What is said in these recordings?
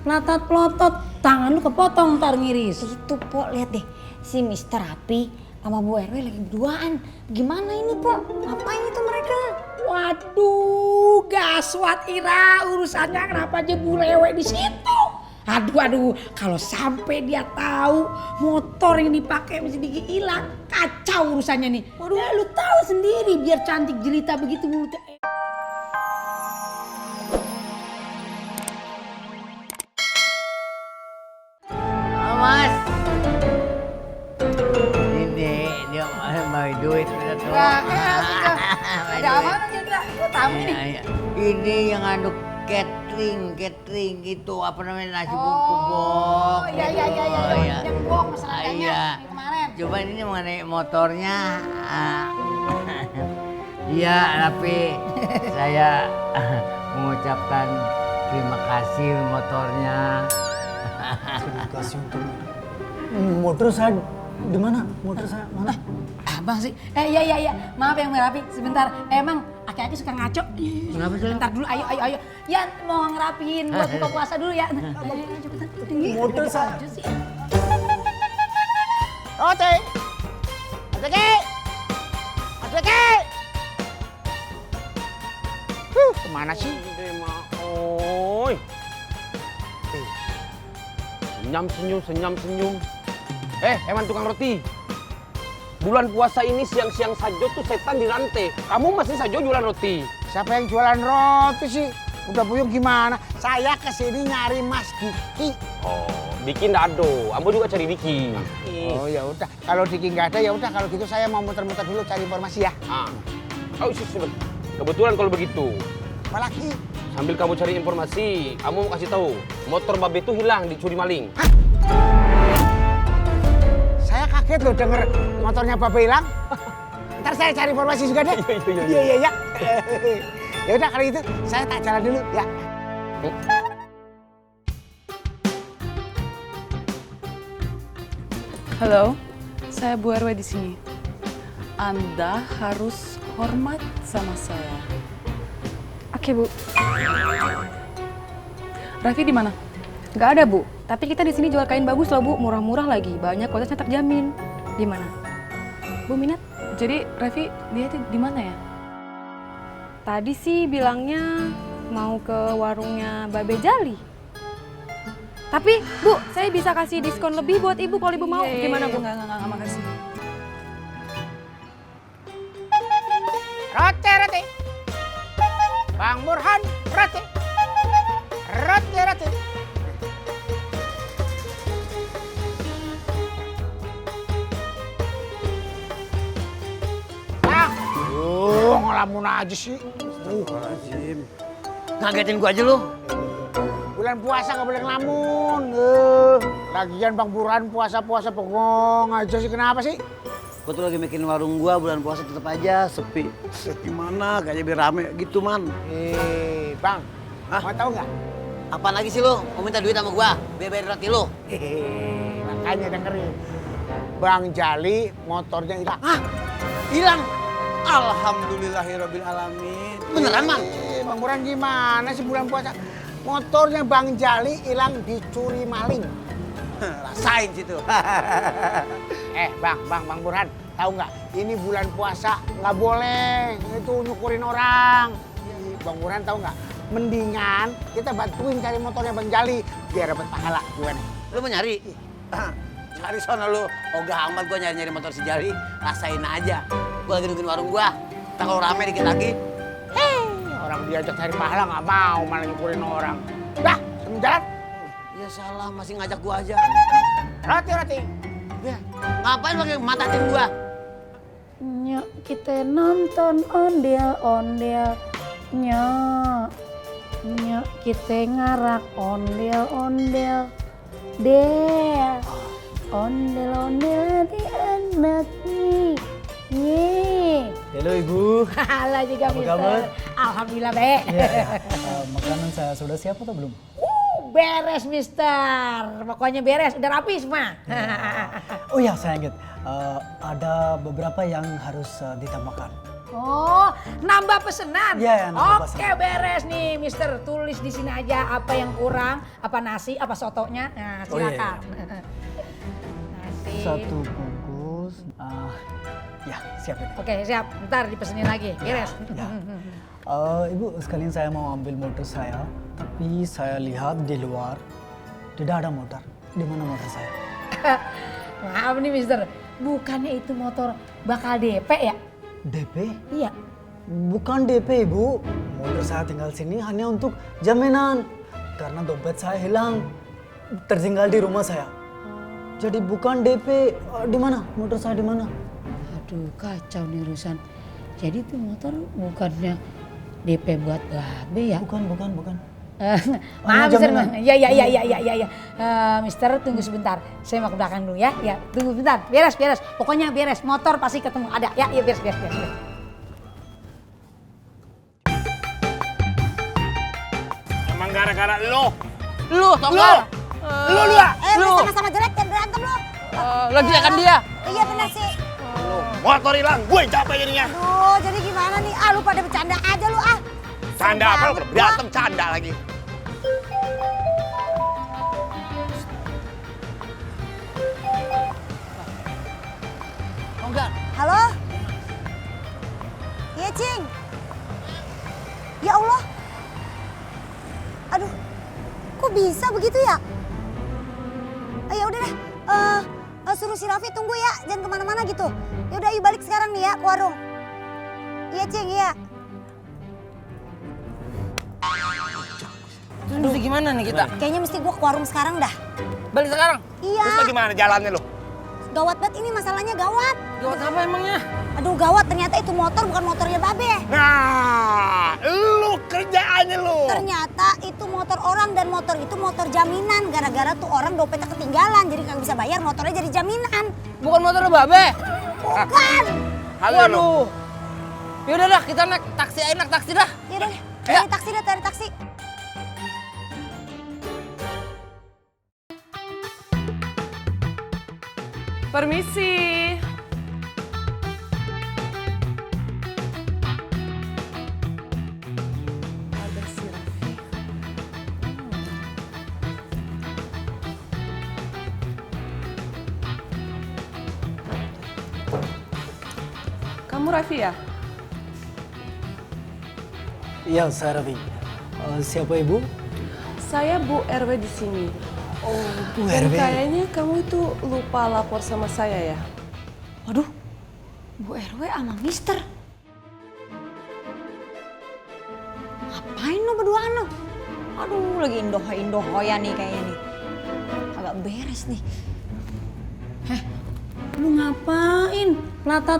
Pelatot-pelotot, tangan lu kepotong ntar ngiris. Itu Pok, lihat deh. Si Mister Rapi sama Bu RW lagi berduaan. Gimana ini Pok? Ngapain itu mereka? Waduh, gaswat Ira urusannya kenapa aja Bu Lewe di situ? Aduh, kalau sampai dia tahu motor yang dipakai mesti hilang, kacau urusannya nih. Waduh, ya, lu tahu sendiri biar cantik jelita begitu mulutnya. Mas, ini dia mau duit udah tuh. Ada apa aja, tamu nih? Ini yang anu catering itu apa namanya nasi bungkus. Iya. Yang bohong masalahnya yang kemarin. Coba ini mengenai motornya. Iya, tapi saya mengucapkan terima kasih motornya. Terima kasih untuk motor saya di mana? Motor saya mana? Abang sih, iya. Maaf yang merapi, sebentar. Emang aki-aki suka ngaco. Kenapa sih? Bentar dulu, ayo. Ya mau ngerapiin buat buka puasa dulu ya. Cepetan. Motor saya. Oke. Kemana sih? Oi. Senyum. Eman tukang roti. Bulan puasa ini siang-siang saja tuh setan dirantai. Kamu masih saja jualan roti. Siapa yang jualan roti sih? Udah Buyung gimana? Saya kesini nyari Mas Diki. Oh, Diki ndak ada. Ambo juga cari Diki. Oh ya udah, kalau Diki nggak ada ya udah kalau gitu saya mau muter-muter dulu cari informasi ya. Oh, sebentar. Kebetulan kalau begitu. Apalagi? Sambil kamu cari informasi, kamu mau kasih tahu motor Babe itu hilang dicuri maling. Hah? Saya kaget loh denger motornya Babe hilang. Ntar saya cari informasi juga deh. Iya. Ya udah kalau gitu saya tak jalan dulu ya. Halo, saya Bu RW di sini. Anda harus hormat sama saya. Oke, Bu. Raffi di mana? Nggak ada, Bu. Tapi kita di sini jual kain bagus loh, Bu. Murah-murah lagi. Banyak kualitasnya terjamin. Di mana? Bu minat? Jadi Raffi dia itu di mana ya? Tadi sih bilangnya mau ke warungnya Babe Jali. Tapi, Bu, saya bisa kasih diskon lebih buat Ibu kalau Ibu mau. Gimana, Bu? Enggak, makasih. Roti. Bang Burhan, roti. Ngelamun aja sih. Ngagetin gua aja lu. Bulan puasa nggak boleh ngelamun. Lagian Bang Burhan puasa-puasa bengong aja sih. Kenapa sih? Gua tuh lagi bikin warung gua bulan puasa tetap aja sepi. Gimana kayaknya biar rame gitu man. Bang, mau tahu nggak? Apaan lagi sih lu? Mau minta duit sama gua? Biar bayar roti lu. Makanya dengerin. Bang Jali motornya hilang. Hah? Hilang? Alhamdulillahirabbil alamin. Beneran, Man? Bang Burhan gimana sih bulan puasa? Motornya Bang Jali hilang dicuri maling. Rasain situ. Bang Burhan, tahu nggak? Ini bulan puasa nggak boleh itu nyukurin orang. Bang Burhan tahu nggak? Mendingan kita bantuin cari motornya Bang Jali biar dapat pahala. Gimana? Lu mau nyari? Cari sono lu. Ogah amat gua nyari motor si Jali. Rasain aja. Gua lagi nungguin warung gua. Ntar kalau rame dikit lagi. Orang diajak cari pahala nggak mau malah nyukurin orang. Dah, sama jalan. Ya salah, masih ngajak gua aja. Roti. Ya, ngapain pakai matatin gua? Nyok kita nonton ondel. Nyok kita ngarak ondel. Del. Ondel di anak nih. Halo Ibu. Halo juga Apa Mister. kabar? Alhamdulillah baik. Makanan saya sudah siap atau belum? Beres Mister. Pokoknya beres, udah rapi semua. Oh ya saya ingat, ada beberapa yang harus ditambahkan. Oh, nambah pesanan? Iya, ya, nambah Oke, beres nih, Mister. Tulis di sini aja apa yang kurang, apa nasi, apa sotonya. Nah, Oh, iya, silakan. Nasi. 1 bungkus. Ya, siap ini. Oke, siap. Ntar dipesenin lagi. Beres. Ya. Ibu, sekalian saya mau ambil motor saya, tapi saya lihat di luar tidak ada motor. Di mana motor saya? Maaf nih, Mister. Bukannya itu motor bakal DP ya? DP? Iya. Bukan DP, Ibu. Motor saya tinggal sini hanya untuk jaminan. Karena dompet saya hilang, tertinggal di rumah saya. Jadi bukan DP. Di mana? Motor saya di mana? Aduh, kacau nih urusan. Jadi tuh motor bukannya DP buat Babe ya? Bukan. Maaf, Hanya Mister. jaminan. Iya. Mister, tunggu sebentar. Saya mau ke belakang dulu ya. Ya, tunggu sebentar. Beres. Pokoknya beres. Motor pasti ketemu. Ada. Ya, beres. Emang gara-gara lo. Lu, tau gak? Lu ya. Lu sama-sama jelek dan berantem lu. Lagi kan dia. Iya benar sih. Motor hilang, gue capek jadinya. Aduh, jadi gimana nih? Lu pada bercanda aja lu ah. Canda apa? Lu berantem canda lagi. Halo? Iya, Cing. Ya Allah. Aduh. Kok bisa begitu ya? Ya udah deh. Suruh si Raffi tunggu ya, jangan kemana-mana gitu. Ya udah, ayo balik sekarang nih ya ke warung. Iya, Cing, iya. Terus mesti gimana nih kita? Kayaknya mesti gua ke warung sekarang dah. Balik sekarang? Iya. Terus bagaimana jalannya lo? Gawat banget ini masalahnya, gawat. Gawat apa emangnya? Aduh, gawat, ternyata itu motor bukan motornya Babe. Nah, lu kerjaannya lu. Ternyata itu motor orang dan motor itu motor jaminan. Gara-gara tuh orang dompetnya ketinggalan, jadi nggak bisa bayar, motornya jadi jaminan. Bukan motor Babe? Bukan. Waduh. Yaudah dah, kita naik taksi aja, naik taksi dah. Yaudah deh, cari taksi dah, cari taksi. Permisi. Ada si Raffi. Kamu Raffi ya? Iya, saya Raffi. Siapa Ibu? Saya Bu RW di sini. Oh, Bu Dan RW. kayaknya kamu itu lupa lapor sama saya ya? Waduh, Bu RW sama Mister. Ngapain lo berduaan lo? Aduh, lagi indohoya nih kayaknya nih. Agak beres nih. Lu ngapain?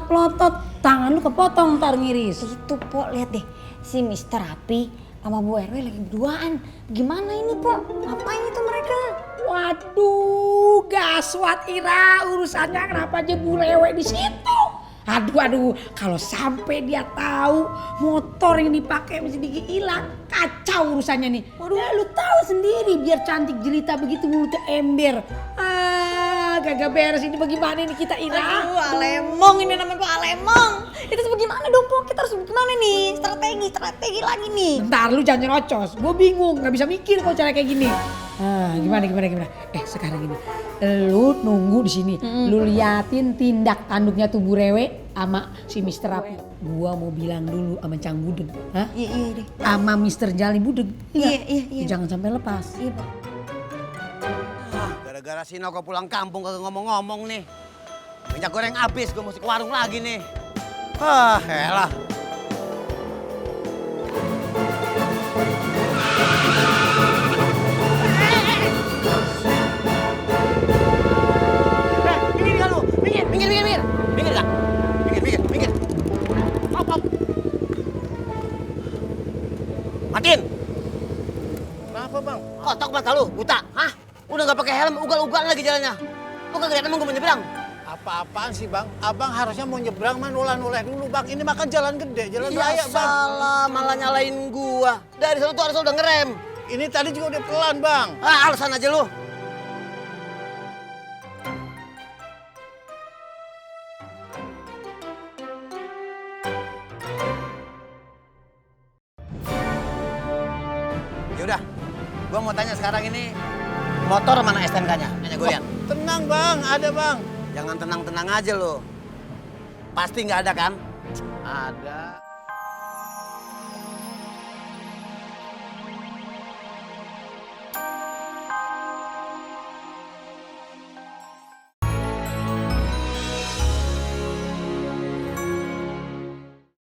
Pelotot, tangan lu kepotong ntar ngiris. Itu Po, lihat deh. Si Mister Rapi sama Bu RW lagi berduaan. Gimana ini Po? Ngapain itu mereka? Waduh, gaswat Ira urusannya kenapa aja Bu Lewe di situ? Aduh, kalau sampai dia tahu motor yang dipakai Miss Diki hilang, kacau urusannya nih. Waduh, lu tahu sendiri biar cantik jelita begitu mulutnya ember. Gagak beres ini bagaimana nih kita Ira? Aduh, alemong ini namanya Po, alemong. Itu bagaimana dong Po? Kita harus gimana nih? Strategi lagi nih. Bentar lu jangan nyerocos, gue bingung nggak bisa mikir kalau cara kayak gini. Gimana? Sekarang gini, lu nunggu di sini, lu liatin tindak tanduknya tuh Bu Rewe sama si Mister Rapi. Gua mau bilang dulu sama Cang Budeg, Iya deh. sama Mister Jali Budeg. Iya. Jangan sampai lepas. Iya Po. Gara-gara si Noko pulang kampung kagak ngomong-ngomong nih. Minyak goreng habis, gue mesti ke warung lagi nih. Elah. Minggir kan lu? Minggir. Minggir gak? Minggir. Hop. Matiin. Kenapa bang? Kotok mata lu, buta. Hah? Udah gak pakai helm, ugal-ugalan lagi jalannya. Lu kagak lihat emang gue mau nyebrang? Apa-apaan sih bang? Abang harusnya mau nyebrang mah noleh dulu bang. Ini makan jalan gede, jalan Ya raya bang. salah, malah nyalain gua. Dari sana tuh harusnya udah ngerem. Ini tadi juga udah pelan bang. Alasan aja lu. Ya udah, gua mau tanya sekarang ini motor mana STNK-nya? Nanya gue lihat. Tenang bang, ada bang. Jangan tenang-tenang aja lo. Pasti nggak ada kan? Ada.